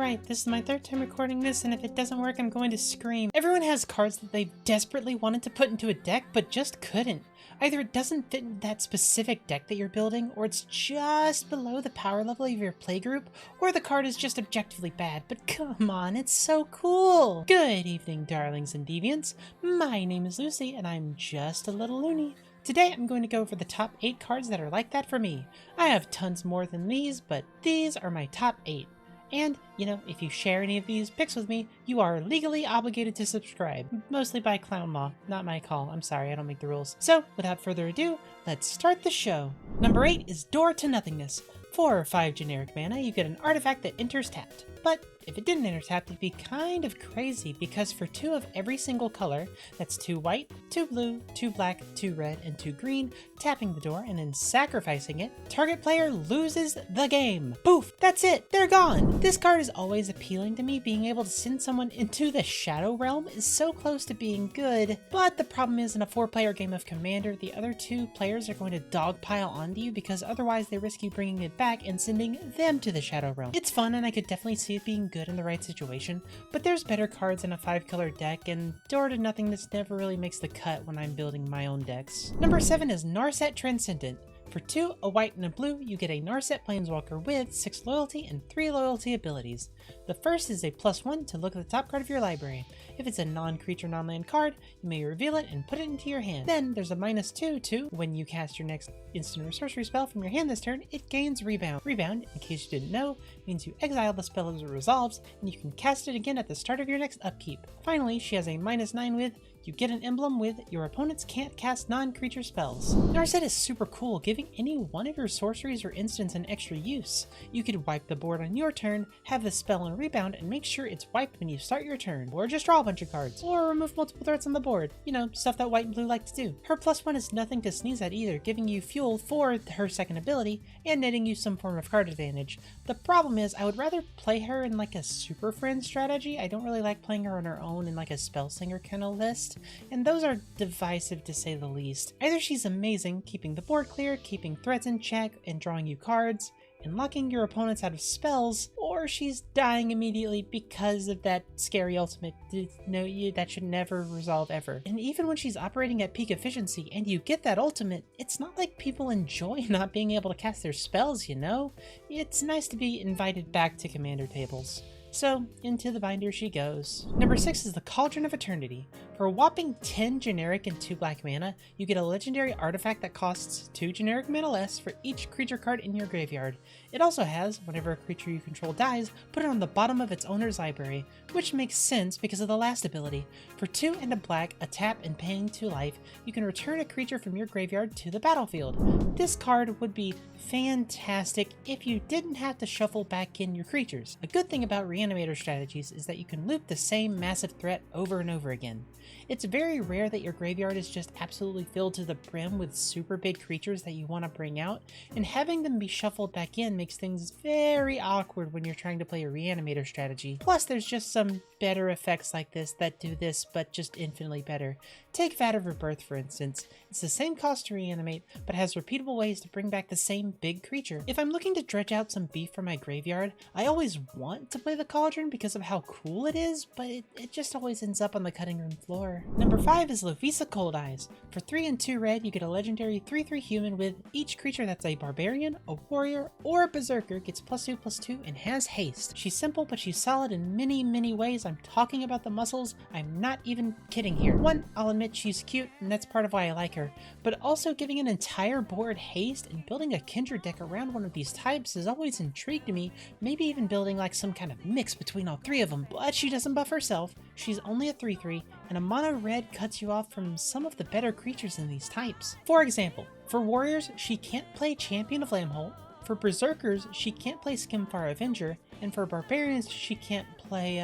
Alright, this is my third time recording this, and if it doesn't work, I'm going to scream. Everyone has cards that they desperately wanted to put into a deck, but just couldn't. Either it doesn't fit in that specific deck that you're building, or it's just below the power level of your playgroup, or the card is just objectively bad, but come on, it's so cool! Good evening, darlings and deviants. My name is Lucy, and I'm just a little loony. Today I'm going to go over the top 8 cards that are like that for me. I have tons more than these, but these are my top 8. And, you know, if you share any of these picks with me, you are legally obligated to subscribe. Mostly by clown law, not my call. I'm sorry, I don't make the rules. So, without further ado, let's start the show. Number 8 is Door to Nothingness. 4 or 5 generic mana, you get an artifact that enters tapped. But if it didn't enter tapped, it'd be kind of crazy, because for 2 of every single color, that's 2 white, 2 blue, 2 black, 2 red, and 2 green, tapping the door and then sacrificing it, target player loses the game. Poof! That's it! They're gone! This card is always appealing to me. Being able to send someone into the Shadow Realm is so close to being good, but the problem is in a 4-player game of Commander, the other 2 players are going to dogpile onto you because otherwise they risk you bringing it back and sending them to the Shadow Realm. It's fun and I could definitely see it being good in the right situation, but there's better cards in a 5-color deck, and Door to Nothingness never really makes the cut when I'm building my own decks. Number 7 is Narset Transcendent. For 2, a white and a blue, you get a Narset Planeswalker with 6 loyalty and 3 loyalty abilities. The first is a +1 to look at the top card of your library. If it's a non-creature, non-land card, you may reveal it and put it into your hand. Then there's a -2 to, when you cast your next instant or sorcery spell from your hand this turn, it gains Rebound. Rebound, in case you didn't know, means you exile the spell as it resolves, and you can cast it again at the start of your next upkeep. Finally, she has a -9 with, you get an emblem with, your opponents can't cast non-creature spells. Narset is super cool, giving any one of your sorceries or instants an extra use. You could wipe the board on your turn, have the spell on Rebound, and make sure it's wiped when you start your turn. Or just draw a bunch of cards. Or remove multiple threats on the board. You know, stuff that white and blue like to do. Her +1 is nothing to sneeze at either, giving you fuel for her second ability, and netting you some form of card advantage. The problem is, I would rather play her in like a Super Friend strategy. I don't really like playing her on her own in like a Spell Singer kind of list. And those are divisive to say the least. Either she's amazing, keeping the board clear, keeping threats in check, and drawing you cards, and locking your opponents out of spells, or she's dying immediately because of that scary ultimate. No, that should never resolve ever. And even when she's operating at peak efficiency and you get that ultimate, it's not like people enjoy not being able to cast their spells, you know? It's nice to be invited back to Commander tables. So, into the binder she goes. Number 6 is the Cauldron of Eternity. For a whopping 10 generic and 2 black mana, you get a legendary artifact that costs 2 generic mana less for each creature card in your graveyard. It also has, whenever a creature you control dies, put it on the bottom of its owner's library, which makes sense because of the last ability. For 2 and a black, a tap and paying 2 life, you can return a creature from your graveyard to the battlefield. This card would be fantastic if you didn't have to shuffle back in your creatures. A good thing about Reanimator strategies is that you can loop the same massive threat over and over again. It's very rare that your graveyard is just absolutely filled to the brim with super big creatures that you want to bring out, and having them be shuffled back in makes things very awkward when you're trying to play a Reanimator strategy. Plus, there's just some better effects like this that do this, but just infinitely better. Take Vat of Rebirth, for instance. It's the same cost to reanimate, but has repeatable ways to bring back the same big creature. If I'm looking to dredge out some beef from my graveyard, I always want to play the Cauldron because of how cool it is, but it just always ends up on the cutting room floor. Number 5 is Lovisa Cold Eyes. For 3 and 2 red, you get a legendary 3/3 human with each creature that's a barbarian, a warrior, or a berserker gets +2/+2 and has haste. She's simple, but she's solid in many ways. I'm talking about the muscles. I'm not even kidding here. 1, I'll admit she's cute, and that's part of why I like her, but also giving an entire board haste and building a Kindred deck around one of these types has always intrigued me, maybe even building like some kind of mix between all 3 of them. But she doesn't buff herself, she's only a 3/3, and a mono red cuts you off from some of the better creatures in these types. For example, for warriors, she can't play Champion of Lambholt, for berserkers, she can't play Skimfar Avenger, and for barbarians, she can't play,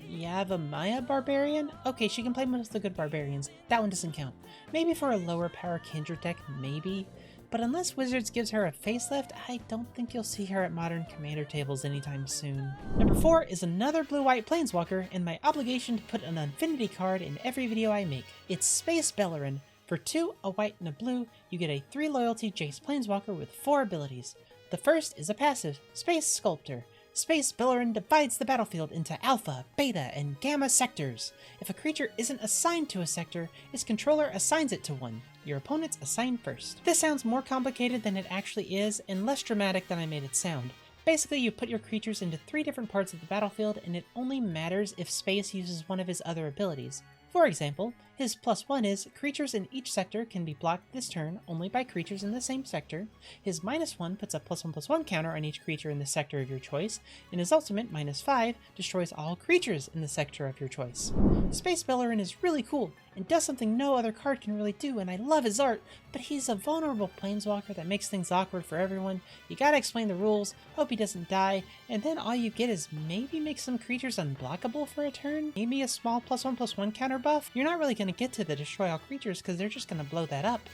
Yavimaya Barbarian? Okay, she can play most of the good barbarians. That one doesn't count. Maybe for a lower power Kindred deck, maybe. But unless Wizards gives her a facelift, I don't think you'll see her at modern Commander tables anytime soon. Number 4 is another blue-white Planeswalker, and my obligation to put an Infinity card in every video I make. It's Space Bellerin. For 2, a white and a blue, you get a 3 loyalty Jace Planeswalker with 4 abilities. The first is a passive, Space Sculptor. Space Bellerin divides the battlefield into Alpha, Beta, and Gamma sectors. If a creature isn't assigned to a sector, its controller assigns it to one. Your opponents assign first. This sounds more complicated than it actually is, and less dramatic than I made it sound. Basically, you put your creatures into 3 different parts of the battlefield, and it only matters if Space uses one of his other abilities. For example, his +1 is creatures in each sector can be blocked this turn only by creatures in the same sector. His -1 puts a +1/+1 counter on each creature in the sector of your choice, and his ultimate -5 destroys all creatures in the sector of your choice. Space Bellerin is really cool and does something no other card can really do, and I love his art, but he's a vulnerable planeswalker that makes things awkward for everyone. You gotta explain the rules, hope he doesn't die, and then all you get is maybe make some creatures unblockable for a turn? Maybe a small +1/+1 counter buff? You're not really gonna get to the destroy all creatures because they're just gonna blow that up.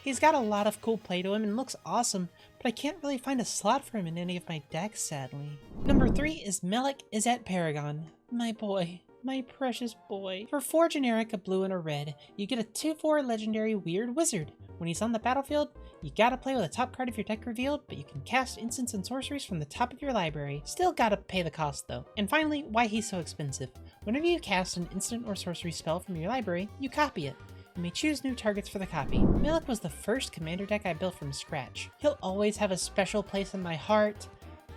He's got a lot of cool play to him and looks awesome, but I can't really find a slot for him in any of my decks, sadly. Number 3 is Melek Izzet Paragon. My boy. My precious boy. For 4 generic, a blue and a red, you get a 2/4 legendary weird wizard. When he's on the battlefield, you gotta play with the top card of your deck revealed, but you can cast instants and sorceries from the top of your library. Still gotta pay the cost though. And finally, why he's so expensive. Whenever you cast an instant or sorcery spell from your library, you copy it. You may choose new targets for the copy. Melek was the first commander deck I built from scratch. He'll always have a special place in my heart,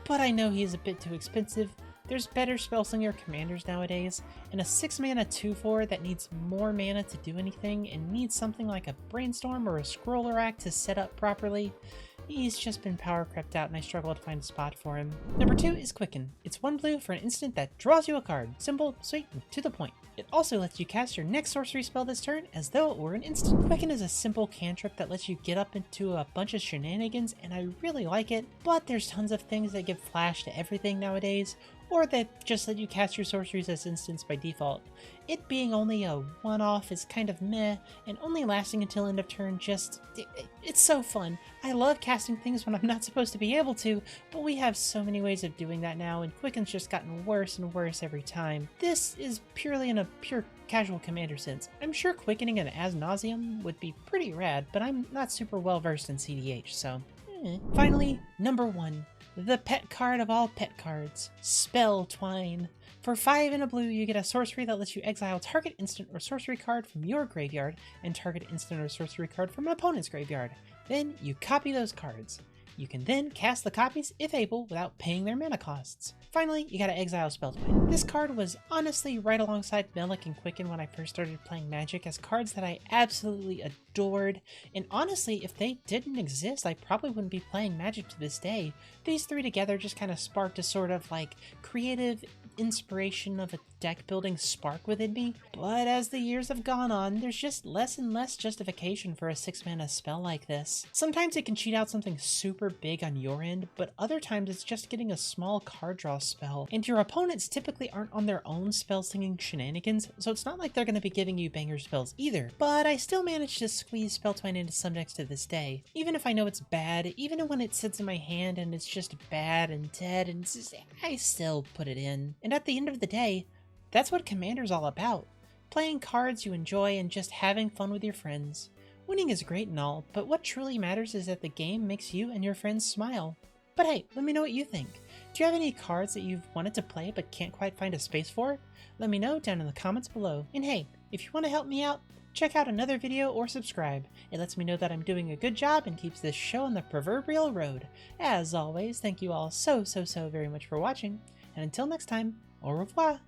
but I know he's a bit too expensive. There's better spellslinger commanders nowadays, and a 6 mana 2/4 that needs more mana to do anything and needs something like a Brainstorm or a Scroller Act to set up properly. He's just been power crept out and I struggle to find a spot for him. Number 2 is Quicken. It's 1 blue for an instant that draws you a card. Simple, sweet, and to the point. It also lets you cast your next sorcery spell this turn as though it were an instant. Quicken is a simple cantrip that lets you get up into a bunch of shenanigans, and I really like it, but there's tons of things that give flash to everything nowadays, or that just let you cast your sorceries as instants by default. It being only a one-off is kind of meh, and only lasting until end of turn it's so fun. I love casting things when I'm not supposed to be able to, but we have so many ways of doing that now, and Quicken's just gotten worse and worse every time. This is purely in a pure casual commander sense. I'm sure quickening an Ad Nauseam would be pretty rad, but I'm not super well versed in CDH, so Finally, number 1. The pet card of all pet cards, Spell Twine. For 5 and a blue, you get a sorcery that lets you exile target instant or sorcery card from your graveyard and target instant or sorcery card from an opponent's graveyard. Then you copy those cards. You can then cast the copies, if able, without paying their mana costs. Finally, you gotta exile Spell Twine. This card was honestly right alongside Melek and Quicken when I first started playing Magic as cards that I absolutely adored, and honestly, if they didn't exist, I probably wouldn't be playing Magic to this day. These 3 together just kind of sparked a sort of like creative inspiration of a deck building spark within me, but as the years have gone on, there's just less and less justification for a 6 mana spell like this. Sometimes it can cheat out something super big on your end, but other times it's just getting a small card draw spell, and your opponents typically aren't on their own spell slinging shenanigans, so it's not like they're going to be giving you banger spells either. But I still manage to squeeze Spell Twine into some decks to this day, even if I know it's bad, even when it sits in my hand and it's just bad and dead, and I still put it in. And at the end of the day, that's what Commander's all about. Playing cards you enjoy and just having fun with your friends. Winning is great and all, but what truly matters is that the game makes you and your friends smile. But hey, let me know what you think. Do you have any cards that you've wanted to play but can't quite find a space for? Let me know down in the comments below. And hey, if you want to help me out, check out another video or subscribe. It lets me know that I'm doing a good job and keeps this show on the proverbial road. As always, thank you all so very much for watching, and until next time, au revoir!